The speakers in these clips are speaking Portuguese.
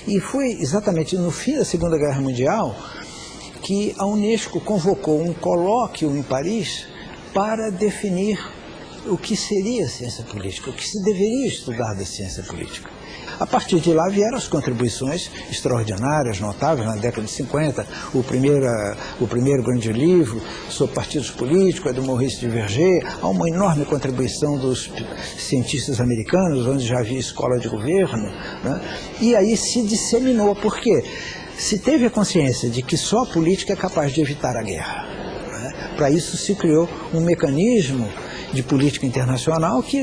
E foi exatamente no fim da Segunda Guerra Mundial que a Unesco convocou um colóquio em Paris para definir o que seria a ciência política, o que se deveria estudar da ciência política. A partir de lá vieram as contribuições extraordinárias, notáveis, na década de 50, o primeiro grande livro sobre partidos políticos, é do Maurice Duverger, há uma enorme contribuição dos cientistas americanos, onde já havia escola de governo, né? E aí se disseminou, por quê? Se teve a consciência de que só a política é capaz de evitar a guerra, né? Para isso se criou um mecanismo de política internacional que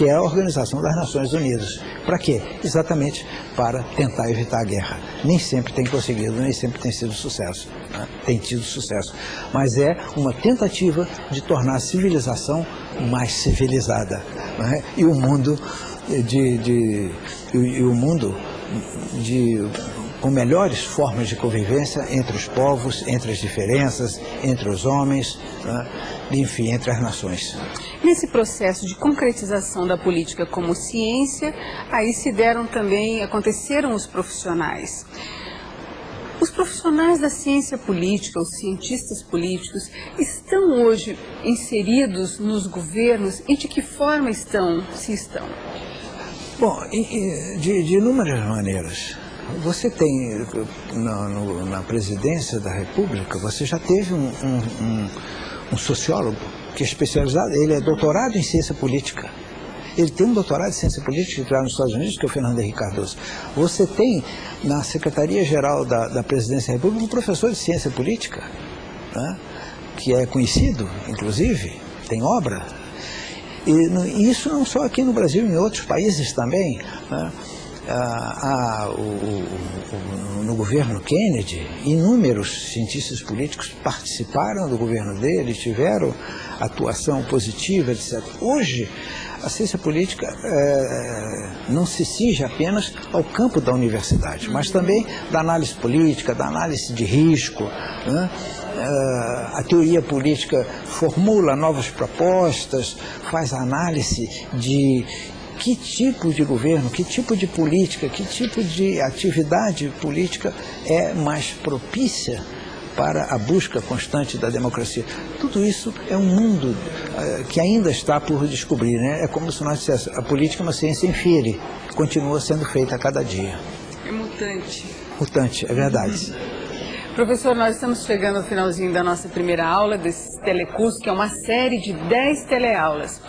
é a Organização das Nações Unidas. Para quê? Exatamente para tentar evitar a guerra. Nem sempre tem conseguido, nem sempre tem sido sucesso, né? Tem tido sucesso. Mas é uma tentativa de tornar a civilização mais civilizada, né? E o mundo com melhores formas de convivência entre os povos, entre as diferenças, entre os homens, né? Enfim, entre as nações. Nesse processo de concretização da política como ciência, aí aconteceram os profissionais. Os profissionais da ciência política, os cientistas políticos, estão hoje inseridos nos governos e de que forma estão, se estão? Bom, de inúmeras maneiras. Você tem, na presidência da República, você já teve um sociólogo que é especializado, ele é doutorado em ciência política. Ele tem um doutorado em ciência política que nos Estados Unidos, que é o Fernando Henrique Cardoso. Você tem na Secretaria-Geral da Presidência da República um professor de ciência política, né? Que é conhecido, inclusive, tem obra. E isso não só aqui no Brasil, em outros países também, né? No governo Kennedy, inúmeros cientistas políticos participaram do governo dele, tiveram atuação positiva, etc. Hoje, a ciência política não se cinge apenas ao campo da universidade, mas também da análise política, da análise de risco, né? A teoria política formula novas propostas, faz análise de que tipo de governo, que tipo de política, que tipo de atividade política é mais propícia para a busca constante da democracia. Tudo isso é um mundo que ainda está por descobrir, né? É como se nós disséssemos, a política é uma ciência infere, continua sendo feita a cada dia. É mutante. Mutante, é verdade. Professor, nós estamos chegando ao finalzinho da nossa primeira aula, desse telecurso, que é uma série de 10 teleaulas.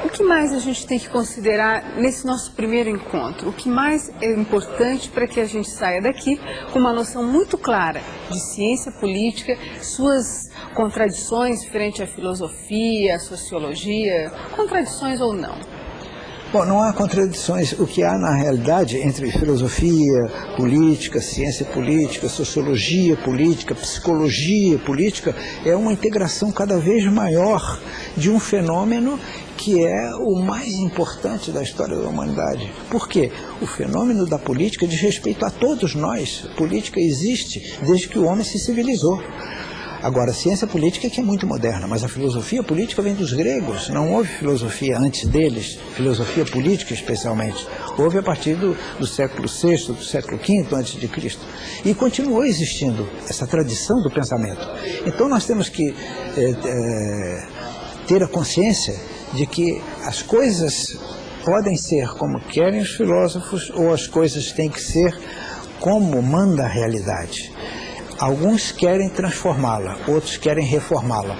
O que mais a gente tem que considerar nesse nosso primeiro encontro? O que mais é importante para que a gente saia daqui com uma noção muito clara de ciência política, suas contradições frente à filosofia, à sociologia, contradições ou não? Bom, não há contradições. O que há, na realidade, entre filosofia política, ciência política, sociologia política, psicologia política, é uma integração cada vez maior de um fenômeno que é o mais importante da história da humanidade. Por quê? O fenômeno da política diz respeito a todos nós. A política existe desde que o homem se civilizou. Agora, a ciência política é que é muito moderna, mas a filosofia política vem dos gregos. Não houve filosofia antes deles, filosofia política especialmente. Houve a partir do século VI, do século V antes de Cristo. E continuou existindo essa tradição do pensamento. Então nós temos que ter a consciência de que as coisas podem ser como querem os filósofos ou as coisas têm que ser como manda a realidade. Alguns querem transformá-la, outros querem reformá-la.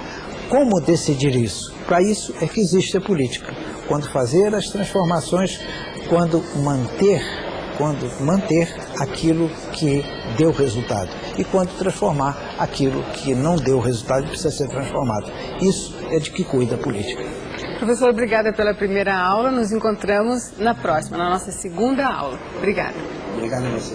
Como decidir isso? Para isso é que existe a política. Quando fazer as transformações, quando manter aquilo que deu resultado. E quando transformar aquilo que não deu resultado e precisa ser transformado. Isso é de que cuida a política. Professor, obrigada pela primeira aula. Nos encontramos na próxima, na nossa segunda aula. Obrigada. Obrigado a você.